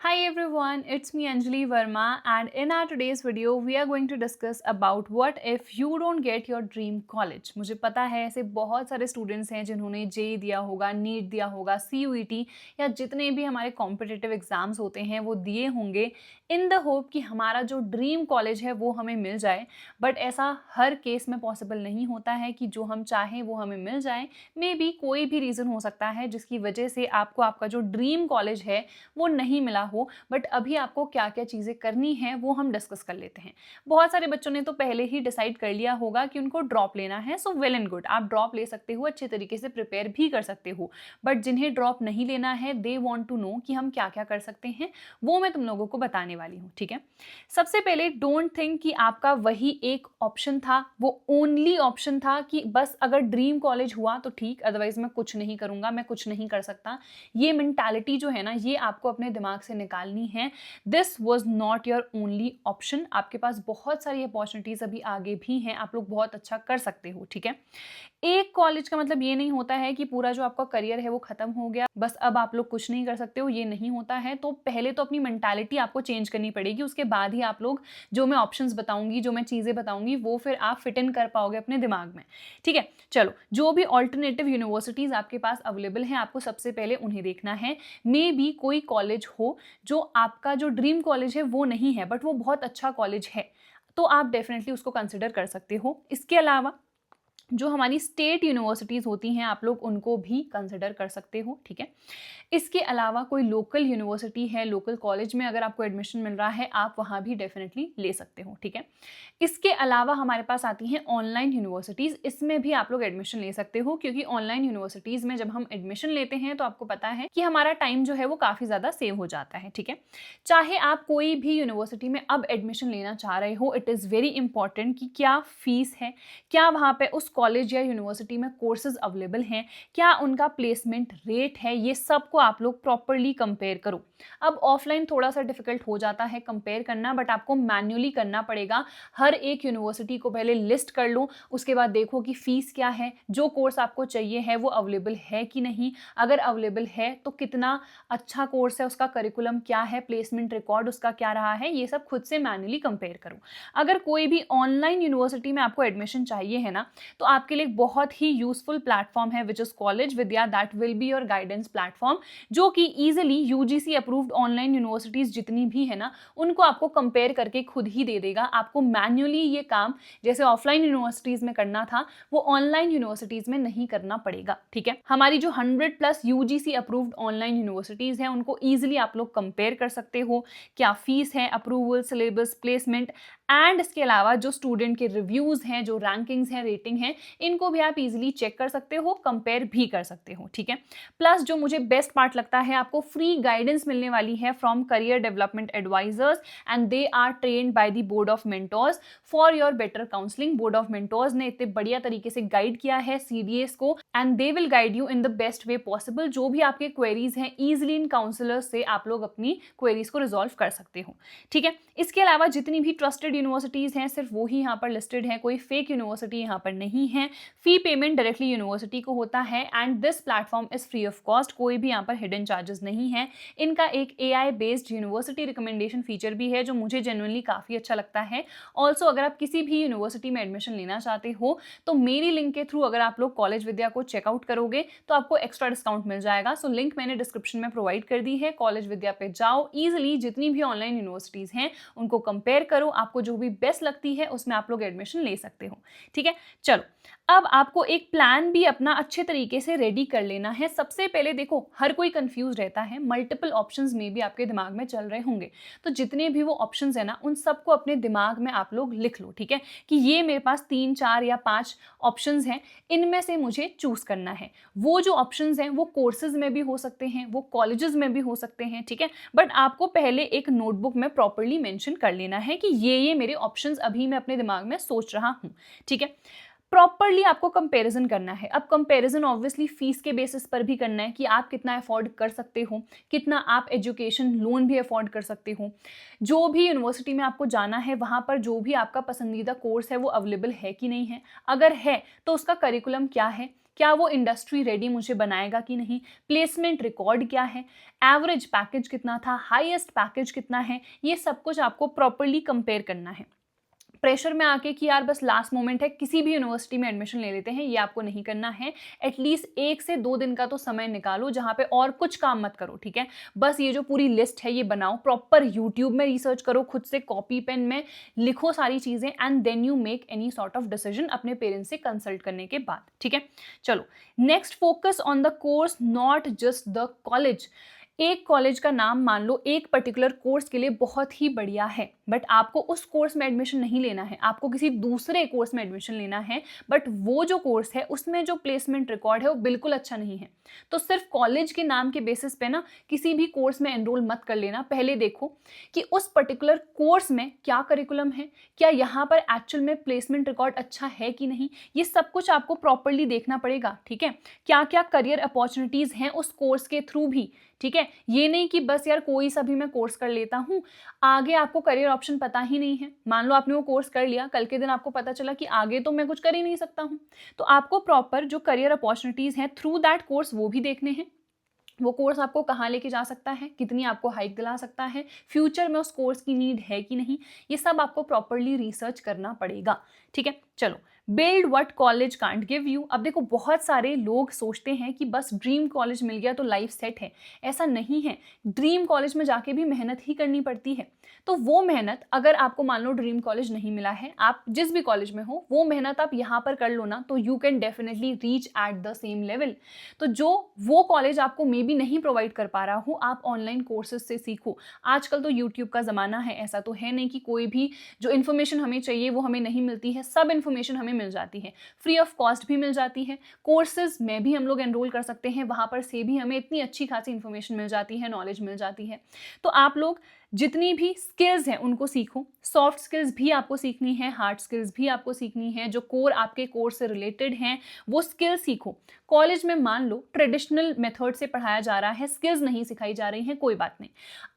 Hi everyone, it's me Anjali Verma, and in our today's video we are going to discuss about what if you don't get your dream college। मुझे पता है ऐसे बहुत सारे students हैं जिन्होंने JEE दिया होगा, नीट दिया होगा, सीयूईटी या जितने भी हमारे कॉम्पिटिटिव एग्जाम्स होते हैं वो दिए होंगे इन द होप कि हमारा जो ड्रीम कॉलेज है वो हमें मिल जाए। बट ऐसा हर केस में पॉसिबल नहीं होता है कि जो हम चाहें वो हमें मिल जाए। मे बी कोई भी रीज़न हो सकता है जिसकी वजह से आपको आपका जो ड्रीम कॉलेज है वो नहीं मिला हो। बट अभी आपको क्या क्या चीज़ें करनी है वो हम डिस्कस कर लेते हैं। बहुत सारे बच्चों ने तो पहले ही डिसाइड कर लिया होगा कि उनको ड्रॉप लेना है, सो वेल एंड गुड, आप ड्रॉप ले सकते हो, अच्छे तरीके से प्रिपेयर भी कर सकते हो। बट जिन्हें ड्रॉप नहीं लेना है दे वॉन्ट टू नो कि हम क्या क्या कर सकते हैं, वो मैं तुम लोगों को बताने वाली हूँ। ठीक है, सबसे पहले डोंट थिंक कि आपका वही एक ऑप्शन था, वो ओनली ऑप्शन था कि बस अगर ड्रीम कॉलेज हुआ तो ठीक, अदरवाइज मैं कुछ नहीं करूंगा, मैं कुछ नहीं कर सकता। ये मेंटालिटी जो है ना, ये आपको अपने दिमाग से निकालनी है। This was not your only option. आपके पास बहुत सारी अपॉर्चुनिटीज अभी आगे भी हैं, आप लोग बहुत अच्छा कर सकते हो। ठीक है, एक कॉलेज का मतलब ये नहीं होता है कि पूरा जो आपका करियर है वो खत्म हो गया, बस अब आप लोग कुछ नहीं कर सकते हो, ये नहीं होता है। तो पहले तो अपनी मेंटालिटी आपको चेंज करनी पड़ेगी, उसके बाद ही आप लोग जो मैं ऑप्शंस बताऊंगी, जो मैं चीज़ें बताऊंगी, वो फिर आप फिट इन कर पाओगे अपने दिमाग में। ठीक है, चलो, जो भी ऑल्टरनेटिव यूनिवर्सिटीज़ आपके पास अवेलेबल हैं, आपको सबसे पहले उन्हें देखना है। मे बी कोई कॉलेज हो जो आपका जो ड्रीम कॉलेज है वो नहीं है, बट वो बहुत अच्छा कॉलेज है, तो आप डेफिनेटली उसको कंसिडर कर सकते हो। इसके अलावा जो हमारी स्टेट यूनिवर्सिटीज़ होती हैं, आप लोग उनको भी कंसिडर कर सकते हो। ठीक है, इसके अलावा कोई लोकल यूनिवर्सिटी है, लोकल कॉलेज में अगर आपको एडमिशन मिल रहा है, आप वहाँ भी डेफिनेटली ले सकते हो। ठीक है, इसके अलावा हमारे पास आती हैं ऑनलाइन यूनिवर्सिटीज़, इसमें भी आप लोग एडमिशन ले सकते हो, क्योंकि ऑनलाइन यूनिवर्सिटीज़ में जब हम एडमिशन लेते हैं तो आपको पता है कि हमारा टाइम जो है वो काफ़ी ज़्यादा सेव हो जाता है। ठीक है, चाहे आप कोई भी यूनिवर्सिटी में अब एडमिशन लेना चाह रहे हो, इट इज़ वेरी इंपॉर्टेंट कि क्या फीस है, क्या वहाँ पे उस कॉलेज या यूनिवर्सिटी में कोर्सेज अवेलेबल हैं, क्या उनका प्लेसमेंट रेट है, ये सब को आप लोग प्रॉपरली कंपेयर करो। अब ऑफलाइन थोड़ा सा डिफिकल्ट हो जाता है कंपेयर करना, बट आपको मैन्युअली करना पड़ेगा। हर एक यूनिवर्सिटी को पहले लिस्ट कर लो, उसके बाद देखो कि फीस क्या है, जो कोर्स आपको चाहिए है वो अवेलेबल है कि नहीं, अगर अवेलेबल है तो कितना अच्छा कोर्स है, उसका करिकुलम क्या है, प्लेसमेंट रिकॉर्ड उसका क्या रहा है, ये सब खुद से मैन्युअली कंपेयर करो। अगर कोई भी ऑनलाइन यूनिवर्सिटी में आपको एडमिशन चाहिए है ना, तो आपके लिए बहुत ही यूजफुल प्लेटफॉर्म है which is college Vidya, that will be your guidance platform, जो कि easily UGC approved online universities जितनी भी है ना, उनको आपको कंपेयर करके खुद ही दे देगा। आपको मैन्युअली ये काम जैसे ऑफलाइन यूनिवर्सिटीज में करना था, वो ऑनलाइन यूनिवर्सिटीज में नहीं करना पड़ेगा। ठीक है, हमारी जो 100+ यूजीसी अप्रूव्ड ऑनलाइन यूनिवर्सिटीज हैं, उनको ईजिली आप लोग कंपेयर कर सकते हो, क्या फीस है, अप्रूवल, सिलेबस, प्लेसमेंट, एंड इसके अलावा जो स्टूडेंट के रिव्यूज हैं, जो रैंकिंग्स हैं, रेटिंग है, इनको भी आप इजीली चेक कर सकते हो, कंपेयर भी कर सकते हो। ठीक है, प्लस जो मुझे बेस्ट पार्ट लगता है, आपको फ्री गाइडेंस मिलने वाली है from career development advisers, and they are trained by the board of mentors for your better counselling. Board of mentors ने इतने बढ़िया तरीके से गाइड किया है सीडीएस को, and they will guide you in the best way possible. जो भी आपके क्वेरीज हैं, इजिली इन काउंसलर्स से आप लोग अपनी क्वेरीज को रिजॉल्व कर सकते हो। ठीक है, इसके अलावा जितनी भी ट्रस्टेड यूनिवर्सिटीज हैं, सिर्फ वो ही यहाँ पर लिस्टेड है, कोई फेक यूनिवर्सिटी यहाँ पर नहीं है। फी पेमेंट डायरेक्टली यूनिवर्सिटी को होता है, and this platform is free of cost, कोई भी यहाँ पर हिडन चार्जेस नहीं है। इनका एक AI based university recommendation feature भी है, जो मुझे जेन्युइनली काफ़ी अच्छा लगता है। ऑल्सो अगर आप किसी भी यूनिवर्सिटी में एडमिशन लेना चाहते हो, तो मेरी लिंक के थ्रू अगर आप लोग कॉलेज विद्या को चेकआउट करोगे तो आपको एक्स्ट्रा डिस्काउंट मिल जाएगा। सो लिंक मैंने डिस्क्रिप्शन में प्रोवाइड कर दी है, कॉलेज विद्या पे जाओ, ईजिली जितनी भी ऑनलाइन यूनिवर्सिटीज़ हैं उनको कंपेयर करो, आपको जो भी बेस्ट लगती है उसमें आप लोग एडमिशन ले सकते हो। ठीक है, चलो, अब आपको एक प्लान भी अपना अच्छे तरीके से रेडी कर लेना है। सबसे पहले देखो, हर कोई कंफ्यूज रहता है, मल्टीपल ऑप्शंस में भी आपके दिमाग में चल रहे होंगे, तो जितने भी वो ऑप्शंस है ना, उन सबको अपने दिमाग में आप लोग लिख लो। ठीक है, कि ये मेरे पास 3, 4 या 5 ऑप्शंस हैं, इनमें से मुझे चूज करना है। वो जो ऑप्शंस हैं वो कोर्सेज में भी हो सकते हैं, वो कॉलेजेस में भी हो सकते हैं। ठीक है, बट आपको पहले एक नोटबुक में प्रॉपरली मेंशन कर लेना है कि ये मेरे ऑप्शंस अभी मैं अपने दिमाग में सोच रहा हूँ। ठीक है, प्रॉपरली आपको कंपैरिजन करना है। अब कंपैरिजन ऑब्वियसली फीस के बेसिस पर भी करना है कि आप कितना अफोर्ड कर सकते हो, कितना आप एजुकेशन लोन भी अफोर्ड कर सकते हो। जो भी यूनिवर्सिटी में आपको जाना है, वहाँ पर जो भी आपका पसंदीदा कोर्स है वो अवेलेबल है कि नहीं है, अगर है तो उसका करिकुलम क्या है, क्या वो इंडस्ट्री रेडी मुझे बनाएगा कि नहीं, प्लेसमेंट रिकॉर्ड क्या है, एवरेज पैकेज कितना था, हाईएस्ट पैकेज कितना है, ये सब कुछ आपको प्रॉपर्ली कंपेयर करना है। प्रेशर में आके कि यार बस लास्ट मोमेंट है किसी भी यूनिवर्सिटी में एडमिशन ले लेते हैं, ये आपको नहीं करना है। एटलीस्ट 1 से 2 दिन का तो समय निकालो जहाँ पे और कुछ काम मत करो, ठीक है। बस ये जो पूरी लिस्ट है ये बनाओ, प्रॉपर यूट्यूब में रिसर्च करो, खुद से कॉपी पेन में लिखो सारी चीज़ें, and then you make any sort of decision अपने पेरेंट्स से कंसल्ट करने के बाद, ठीक है। चलो next, focus on the course not just the college. एक कॉलेज का नाम मान लो एक पर्टिकुलर कोर्स के लिए बहुत ही बढ़िया है, बट आपको उस कोर्स में एडमिशन नहीं लेना है, आपको किसी दूसरे कोर्स में एडमिशन लेना है, बट वो जो कोर्स है उसमें जो प्लेसमेंट रिकॉर्ड है वो बिल्कुल अच्छा नहीं है। तो सिर्फ कॉलेज के नाम के बेसिस पे ना किसी भी कोर्स में एनरोल मत कर लेना। पहले देखो कि उस पर्टिकुलर कोर्स में क्या करिकुलम है, क्या यहाँ पर एक्चुअल में प्लेसमेंट रिकॉर्ड अच्छा है कि नहीं, ये सब कुछ आपको प्रॉपरली देखना पड़ेगा, ठीक है। क्या क्या करियर अपॉर्चुनिटीज हैं उस कोर्स के थ्रू भी, ठीक है। ये नहीं कि बस यार कोई सा भी मैं कोर्स कर लेता हूँ, आगे आपको करियर ऑप्शन पता ही नहीं है। मान लो आपने वो कोर्स कर लिया, कल के दिन आपको पता चला कि आगे तो मैं कुछ कर ही नहीं सकता हूँ, तो आपको प्रॉपर जो करियर अपॉर्चुनिटीज हैं थ्रू दैट कोर्स वो भी देखने हैं। वो कोर्स आपको कहाँ लेके जा सकता है, कितनी आपको हाइक दिला सकता है, फ्यूचर में उस कोर्स की नीड है कि नहीं, ये सब आपको प्रॉपरली रिसर्च करना पड़ेगा, ठीक है। चलो, build what college can't give you. अब देखो बहुत सारे लोग सोचते हैं कि बस ड्रीम कॉलेज मिल गया तो लाइफ सेट है, ऐसा नहीं है। ड्रीम कॉलेज में जाके भी मेहनत ही करनी पड़ती है। तो वो मेहनत, अगर आपको मान लो ड्रीम कॉलेज नहीं मिला है, आप जिस भी कॉलेज में हो, वो मेहनत आप यहाँ पर कर लो ना, तो you can definitely reach at the same level. तो जो वो कॉलेज आपको मे बी नहीं प्रोवाइड कर पा रहा हो, आप ऑनलाइन कोर्सेज से सीखो। आजकल तो यूट्यूब का ज़माना है, ऐसा तो है नहीं कि कोई भी जो इन्फॉर्मेशन हमें चाहिए वो हमें नहीं मिलती है। सब इन्फॉर्मेशन हमें मिल जाती है, फ्री ऑफ कॉस्ट भी मिल जाती है। कोर्सेज में भी हम लोग एनरोल कर सकते हैं, वहाँ पर से भी हमें इतनी अच्छी खासी इन्फॉर्मेशन मिल जाती है, नॉलेज मिल जाती है। तो आप लोग जितनी भी स्किल्स हैं उनको सीखो। सॉफ्ट स्किल्स भी आपको सीखनी है, हार्ड स्किल्स भी आपको सीखनी है, जो कोर आपके कोर्स से रिलेटेड हैं वो स्किल्स सीखो। कॉलेज में मान लो ट्रेडिशनल मेथड से पढ़ाया जा रहा है, स्किल्स नहीं सिखाई जा रही हैं, कोई बात नहीं,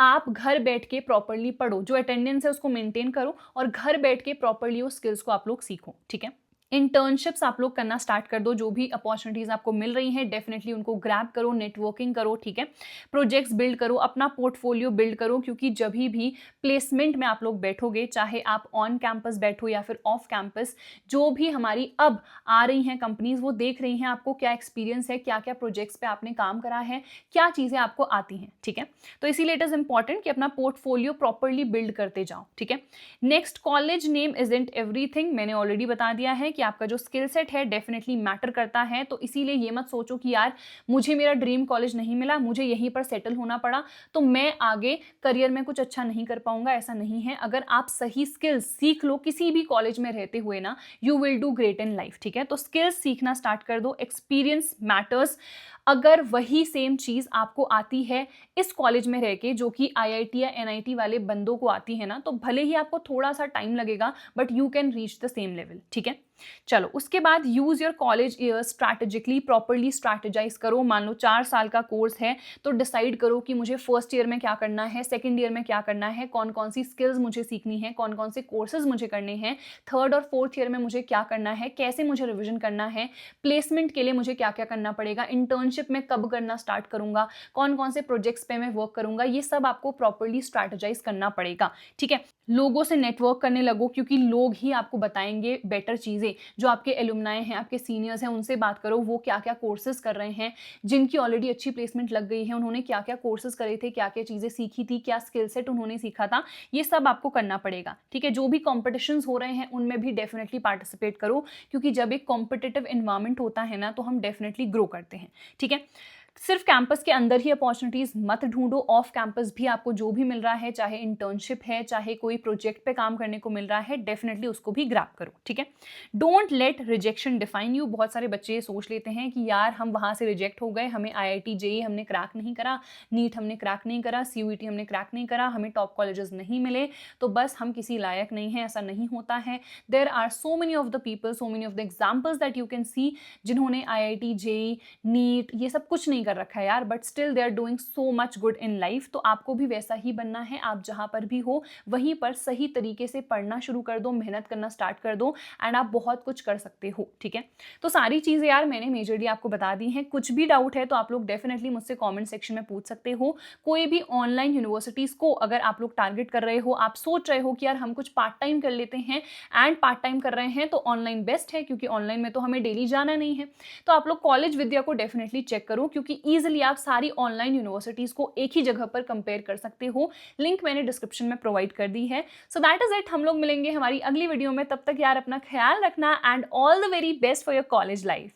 आप घर बैठ के प्रॉपरली पढ़ो, जो अटेंडेंस है उसको मेंटेन करो और घर बैठ के प्रॉपरली वो स्किल्स को आप लोग सीखो, ठीक है। इंटर्नशिप्स आप लोग करना स्टार्ट कर दो, जो भी अपॉर्चुनिटीज़ आपको मिल रही हैं डेफिनेटली उनको ग्रैब करो, नेटवर्किंग करो, ठीक है। प्रोजेक्ट्स बिल्ड करो, अपना पोर्टफोलियो बिल्ड करो, क्योंकि जब भी प्लेसमेंट में आप लोग बैठोगे, चाहे आप ऑन कैंपस बैठो या फिर ऑफ कैंपस, जो भी हमारी अब आ रही हैं कंपनीज, वो देख रही हैं आपको क्या एक्सपीरियंस है, क्या क्या प्रोजेक्ट्स पे आपने काम करा है, क्या चीज़ें आपको आती हैं, ठीक है। तो इसीलिए इट इज़ इंपॉर्टेंट कि अपना पोर्टफोलियो प्रॉपरली बिल्ड करते जाओ, ठीक है। Next, college name isn't everything. मैंने ऑलरेडी बता दिया है कि आपका जो स्किल सेट है डेफिनेटली मैटर करता है। तो इसीलिए ये मत सोचो कि यार मुझे मेरा ड्रीम कॉलेज नहीं मिला, मुझे यहीं पर सेटल होना पड़ा, तो मैं आगे करियर में कुछ अच्छा नहीं कर पाऊंगा, ऐसा नहीं है। अगर आप सही स्किल्स सीख लो किसी भी कॉलेज में रहते हुए ना, you will do great in life, ठीक है। तो स्किल्स सीखना स्टार्ट कर दो, एक्सपीरियंस मैटर्स। अगर वही सेम चीज़ आपको आती है इस कॉलेज में रह के, जो कि आईआईटी या एनआईटी वाले बंदों को आती है ना, तो भले ही आपको थोड़ा सा टाइम लगेगा, but you can reach the same level, ठीक है। चलो, उसके बाद use your college year strategically, properly strategise करो। मान लो 4 साल का कोर्स है, तो डिसाइड करो कि मुझे फर्स्ट ईयर में क्या करना है, सेकंड ईयर में क्या करना है, कौन कौन सी स्किल्स मुझे सीखनी है, कौन कौन से कोर्सेज मुझे करने हैं, थर्ड और फोर्थ ईयर में मुझे क्या करना है, कैसे मुझे रिविजन करना है, प्लेसमेंट के लिए मुझे क्या क्या करना पड़ेगा, इंटर्नशिप में कब करना स्टार्ट करूंगा, कौन कौन से प्रोजेक्ट्स पे मैं वर्क करूंगा, ये सब आपको प्रॉपरली स्ट्रैटेजाइज करना पड़ेगा, ठीक है। लोगों से नेटवर्क करने लगो, क्योंकि लोग ही आपको बताएंगे बेटर चीज़ें। जो आपके एलुमनाई हैं, आपके सीनियर्स हैं, उनसे बात करो, वो क्या क्या कोर्सेज कर रहे हैं, जिनकी ऑलरेडी अच्छी प्लेसमेंट लग गई है, उन्होंने क्या क्या कोर्सेज करे थे, क्या क्या चीज़ें सीखी थी, क्या स्किल सेट उन्होंने सीखा था, ये सब आपको करना पड़ेगा, ठीक है। जो भी कॉम्पिटिशन्स हो रहे हैं उनमें भी डेफिनेटली पार्टिसिपेट करो, क्योंकि जब एक कॉम्पिटिटिव इन्वायरमेंट होता है ना, तो हम डेफिनेटली ग्रो करते हैं, ठीक है। सिर्फ कैंपस के अंदर ही अपॉर्चुनिटीज़ मत ढूंढो, ऑफ कैंपस भी आपको जो भी मिल रहा है, चाहे इंटर्नशिप है, चाहे कोई प्रोजेक्ट पे काम करने को मिल रहा है, डेफिनेटली उसको भी ग्रैब करो, ठीक है। Don't let rejection define you. बहुत सारे बच्चे ये सोच लेते हैं कि यार हम वहाँ से रिजेक्ट हो गए, हमें आईआईटी जेईई हमने क्रैक नहीं करा, नीट हमने क्रैक नहीं करा, सीयूईटी हमने क्रैक नहीं करा, हमें टॉप कॉलेजेस नहीं मिले, तो बस हम किसी लायक नहीं हैं। ऐसा नहीं होता है। There are so many of the people, so many of the examples that you can see, जिन्होंने आईआईटी जेईई नीट ये सब कुछ नहीं कर रखा है यार, but still they are doing so much good in life. तो आपको भी वैसा ही बनना है। आप जहाँ पर भी हो वहीं पर सही तरीके से पढ़ना शुरू कर दो, मेहनत करना स्टार्ट कर दो, एंड आप बहुत कुछ कर सकते हो। ठीक है, तो सारी चीज़ें यार मैंने मेजरली आपको बता दी हैं। कुछ भी डाउट है तो आप लोग डेफिनेटली मुझसे कॉमेंट सेक्शन में पूछ सकते हो। कोई भी ऑनलाइन यूनिवर्सिटीज़ को अगर आप लोग टारगेट कर रहे हो, आप सोच रहे हो कि यार हम कुछ पार्ट टाइम कर लेते हैं एंड पार्ट टाइम कर रहे हैं, तो ऑनलाइन बेस्ट है, क्योंकि ऑनलाइन में तो हमें डेली जाना नहीं है। तो आप लोग कॉलेज विद्या को डेफिनेटली चेक करो, क्योंकि ईजिली आप सारी ऑनलाइन यूनिवर्सिटीज़ को एक ही जगह पर कंपेयर कर सकते हो। लिंक मैंने डिस्क्रिप्शन में प्रोवाइड कर दी है। So that is it. हम लोग मिलेंगे हमारी अगली वीडियो में। तब तक यार अपना ख्याल रखना and all the very best for your college life.